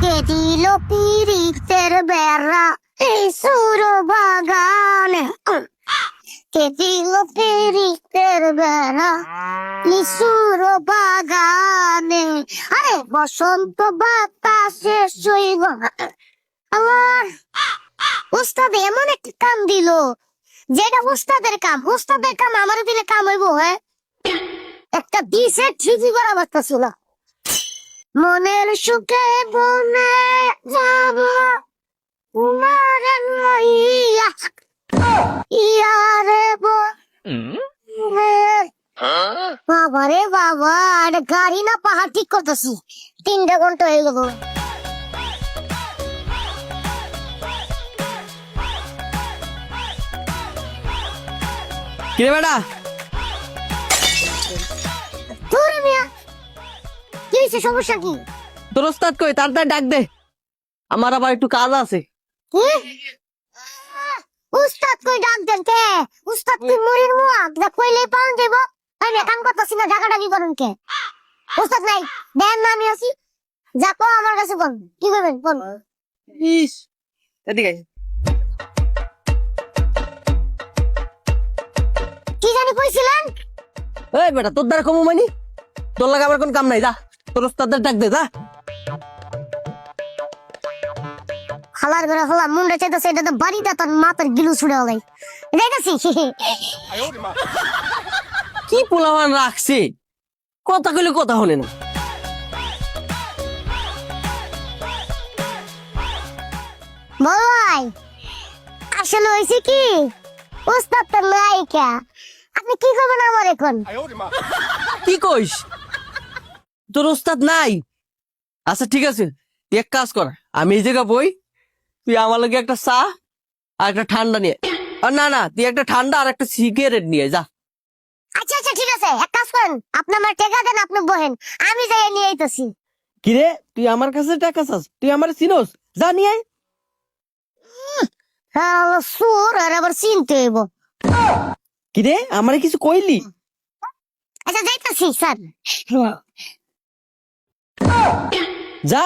কে দিল পিরিতের বেড়া এই সুর বাগানে, কে দিল পিরিতের বেড়া লিসুর বাগানে। আরে বসন্ত বাতাসে শৈব আমার উস্তাদ এমন একটা কাম দিল, যেটা উস্তাদের কাম। উস্তাদের কাম আমার দিলে কাম হইব। হ্যাঁ, একটা দিছে ঠিকই করা অবস্থা ছিল। মনের সুখে বনে যাব তোমার লইয়া, ইয়ারে বাবা রে বাবা, এটা গাড়ি না পাহাড় ঠিক করতেছি। 3 ঘন্টা হয়ে গেল। কিরে বেটা, তোরে মিয়া কি হইছে, সমস্যা কি? তোর ওস্তাদ কই? তাড়াতাড়ি ডাক দে, আমার আবার একটু কাজ আছে। কি? উস্তাদ কই ডাক দেন কে? উস্তাদ কি মুড়ির মুয়া যা কইলেই পাউন যাইব? আমি কাম করতেছি না, ঢাকা ঢাকি করেন কে? উস্তাদ নাই, দেন না আমি আছি। যা কো আমার কাছে বল, কি করবেন বল। ইস, এদিকে আয়। কি জানি কইছিলেন? এই বেটা, তোর দ্বারা কমু মানি? তোর লাগে আমার কোন কাম নাই, যা তোর ওস্তাদের ডাক দে, যা। হালার ঘরে হলা মুন্ডা চাইতেছে, এটা তো বাড়িতে তোর মাথার গিলু ছুড়ে হলাই যাইতেছি। কি পোলাওয়ান রাখছে, কথা কইলে কথা হলে না। ভাই আসলে হয়েছে কি, উস্তাদ তো নাই কে, আপনি কি করবেন আমার এখন? কি কইস, তোর ওস্তাদ নাই? আচ্ছা ঠিক আছে, তুই এক কাজ কর, আমি এই জায়গা বই, তুই আমার লগে একটা চা আর একটা ঠান্ডা নিয়ে, আর না না, তুই একটা ঠান্ডা আর একটা সিগারেট নিয়ে যা। আচ্ছা আচ্ছা ঠিক আছে, এক কাজ করেন, আপনি আমার টাকা দেন, আপনি বহেন, আমি যাই নিয়ে আইতাছি। কিরে, তুই আমার কাছে টাকা চাস? তুই আমার চিনোস? যা নিয়ে আয়। হ্যাঁ সুর আর আবার চিনতে হইব। কিরে, আমারে কিছু কইলি? আচ্ছা যাইতাছি স্যার। যা।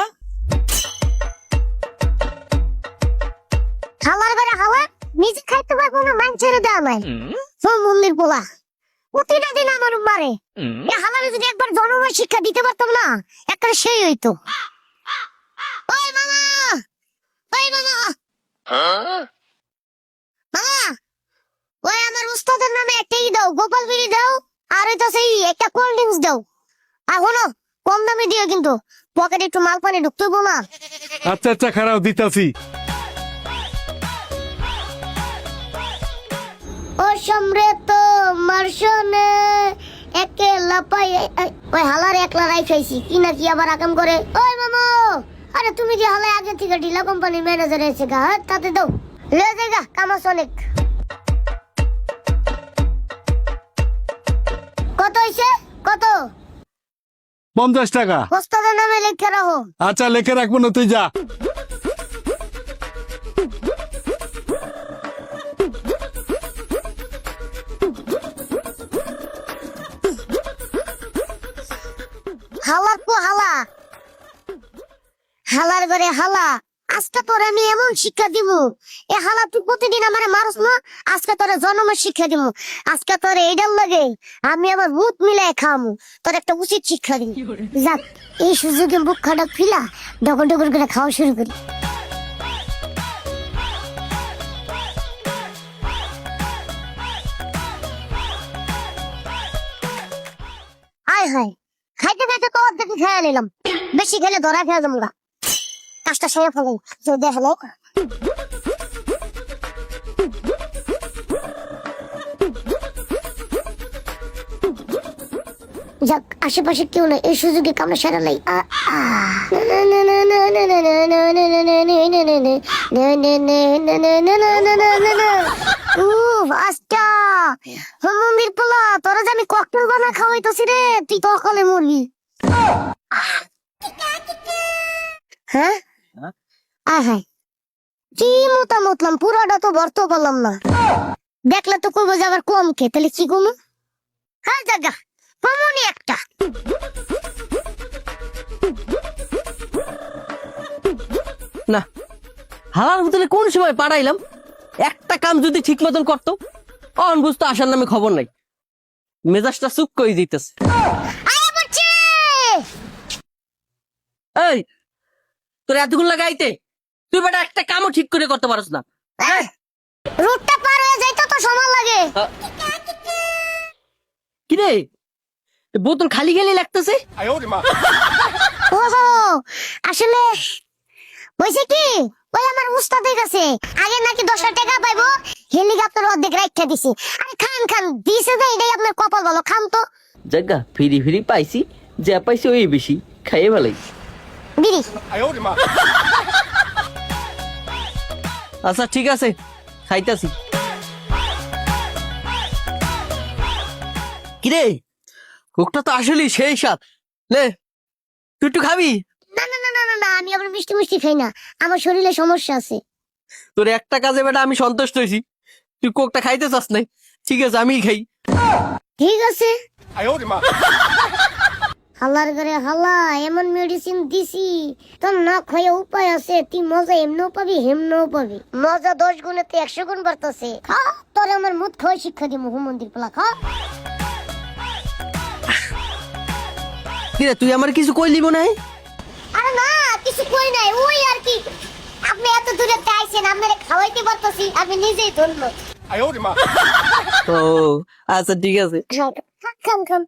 খাওয়ার বেড়া খাওয়া নিজে খাইতে পারবো না, মানুষের দেওয়া নাই। মন্দির পোলা প্রতিটা দিন আমার মারে। হালারে যদি একবার জনময় শিক্ষা দিতে পারতাম না, একটা সেই হইতো। ওই মামা, ওই মামা, মামা, ওই আমার উস্তাদের নামে একটা দাও, গোপাল বিড়ি দাও, আর ওইটা সেই একটা কোল্ড ড্রিঙ্কস দাও। আর হলো কম দামে দিও, কিন্তু পকেটে একটু মাল পানি ঢুকতে হইবো না। আচ্ছা আচ্ছা, খারাপ দিতাছি। ও সম্রাট মার্শনে একলা পাই, ওই হালার একলা রাইখাইছি কি না কি আবার আকাম করে। ওই মামা, আরে তুমি যে হালায় আগে থেকে ঢিলা কোম্পানির ম্যানেজার এসে গা, তাতে দাও লে জায়গা কামাস অনেক। কত হইছে কত? 50 টাকা। ওস্তাদের নামে লিখে রাখো। আচ্ছা লেখে রাখবো না, তুই যা। হালার পো হালা, হালার ঘরে হালা, আজকে তোর আমি এমন শিক্ষা দিব, এ হালা তুই প্রতিদিন আমারে মারস না, আজকে তোরে জন্মের শিক্ষা দিব। আজকে তোর এইটার লাগে আমি আমার মুখ মিলাই খামু, তোর একটা উচিত শিক্ষা দিব। যাক, এই সুযোগে মুখ খাটা ফিলা ডগর ডগর করে খাওয়া শুরু করি। হায় হায়, খাইতে খাইতে তো অর্ধেক খেয়ে নিলাম, বেশি খেলে ধরা খেয়ে যাবো গা। কাজটা সেরে ফেলো, যদি ফেলো। যাক, আশেপাশে কেউ নেই, এই সুযোগে কামড়ে সেরা নাই। মন্দির পোলা, তোরা যে আমি ককটেল বানা খাওয়াইতেছি রে, তুই তো অকালে মরবি। হ্যাঁ হ্যাঁ, কি মতামতলাম, পুরাটা তো ভরতে পারলাম না। দেখলে তো কইবো যে আবার কম খেয়ে, তাহলে কি কমু? হ্যাঁ জায়গা কমনি একটা। না, হালার বোতলে কোন সময় পাঠাইলাম, একটা কাম যদি ঠিক মতন করতো, অন বুঝতো আসার নামে খবর নাই। মেজাজটা চুপ করে দিতেছে। আয়া পড়ছে। এই, তোর এতগুলো লাগাইতে তুই বেটা একটা কামও ঠিক করে করতে পারছ না। রুটটা পার হয়ে যাইতে তো সময় লাগে। কি রে, বোতল খালি খালি লাগতেছে। ওহো, আসলে বলছে কি, ওই আমার উস্তাদের কাছে আগে নাকি 10 টাকা পাইবো, হেলিকপ্টার অর্ধেক রাখতে দিছি। আরে খান খান দিছে যে, এটাই আপনার কপাল ভালো, খান তো। জাগা ফিরি ফিরি পাইছি, যা পাইছি ওই বেশি, খাইয়ে ভালাই। বিড়ি আচ্ছা ঠিক আছে, খাইতাছি। কিরে, কোকটা তো আসলে সেই স্বাদ। লে, তুই একটু খাবি? না না না না না না, আমি আবার মিষ্টি মিষ্টি খাই না, আমার শরীরে সমস্যা আছে। তোর একটা কাজে বেটা আমি সন্তুষ্ট হয়েছি, তুই কোকটা খাইতে চাস নাই। ঠিক আছে, আমিই খাই। ঠিক আছে। হালার ঘরে হালা, এমন মেডিসিন দিছি তোর না খাইয়া উপায় আছে। তুই মজা এমনও পাবি, হেমনও পাবি। মজা 10 গুণেতে 100 গুণ বাড়তাছে। খা, তোর আমার মুখ খাওয়াই শিক্ষা দিব। হুমন্দির পোলা, খা। কিরে, তুই আমার কিছু কইলি মনে হয়? আরে না, কিছু কই নাই, ওই আর কি। আপনি এত দূরে আইছেন, আপনারে খাওয়াইতে পারতাছি, আমি নিজেই ধন্য। ও আচ্ছা ঠিক আছে। খান খান।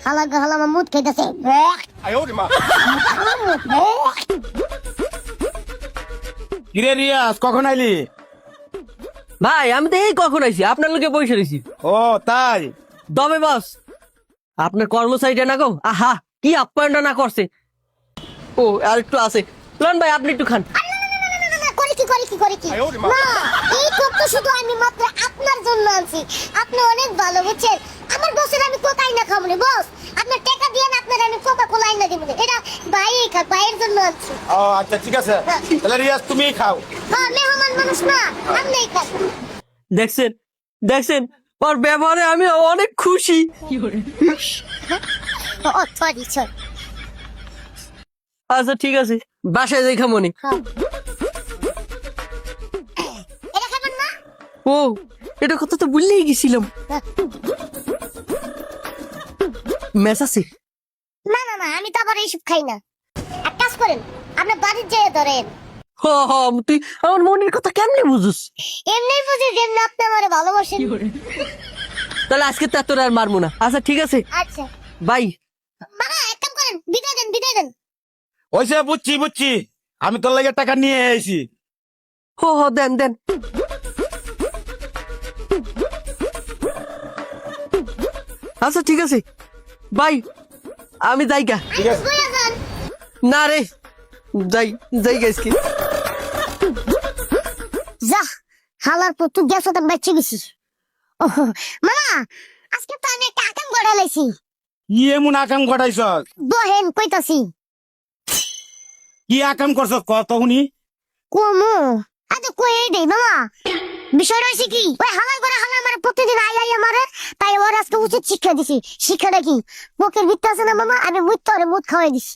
হালা হালা আমার মুখ খাইতেছে। কিরে রিয়াজ, কখন আইলি? ভাই আমি তো এই কখন আইছি, আপনার লোকে বসে রয়েছি। ও তাই? দমে বস, আপনার কর্মচারীটা না গো, আহা কি আপ্যায়নটা না করছে। ও আর একটু আছে, লন ভাই আপনি একটু খান। না, এই কোক তো শুধু আমি মাত্র আপনার জন্য আনছি। আপনি অনেক ভালো, বুঝছেন? আমার বসের আমি কোক আইনা খাবো না, বস। আপনার টাকা দিয়ে আপনার আমি কোকা কোলা আইনা দিব না। এটা ভাইই খা, ভাইয়ের জন্য আনছি। ও আচ্ছা ঠিক আছে, তাহলে রিয়াজ তুমিই খাও। হ্যাঁ, মেহমান মানুষ না, আপনিই খান। দেখছেন দেখছেন, ওর ব্যবহারে আমি অনেক খুশি। ও সরি সরি। আচ্ছা ঠিক আছে, বাসায় যাই খামনি। এটা খাবেন না? ও, এটা কথা তো ভুললেই গেছিলাম। মেস আছে? না না না, আমি তো আবার এইসব খাই না। এক কাজ করেন, আপনার বাড়ির যেয়ে ধরেন। হ হ, তুই আমার মনের কথা কেমনে বুঝুস? এমনি বুঝি যেমনি আপনি আমারে ভালোবাসেন। তাহলে আজকে তো তোর আর মারবো না। আচ্ছা ঠিক আছে, আচ্ছা বাই। মামা, এক কাম করেন, বিদায় দেন, বিদায় দেন। ওইসে বুঝছি বুঝছি, আমি তোর লাগে টাকা নিয়ে এসেছি। হো হো, দেন দেন। আচ্ছা ঠিক আছে, বাই, আমি যাই গা। ঠিক আছে। বলে যান। না রে, যাই যাই গেছি। যা, হালার পর তুই গ্যাস ওটা বেঁচে গেছিস। ওহ, মামা, আজকে তো আমি একটা আকাম গড়া লাইছি। কি এমন আকাম ঘটাইছ? বহেন কইতাছি। কি আকাম করছ কত শুনি? কুমু, আরে কই এই দেই মামা। বিষয়টা হইছে কি, ওই হালাই করে হালাই আমার প্রতিদিন আই আমারে, তাই ওর আজকে উচিত শিক্ষা দিছি। শিক্ষাটা কি, বুকের ভিতরে আছে না মামা, আমি মুত তোরে মুত খাওয়াই দিছি।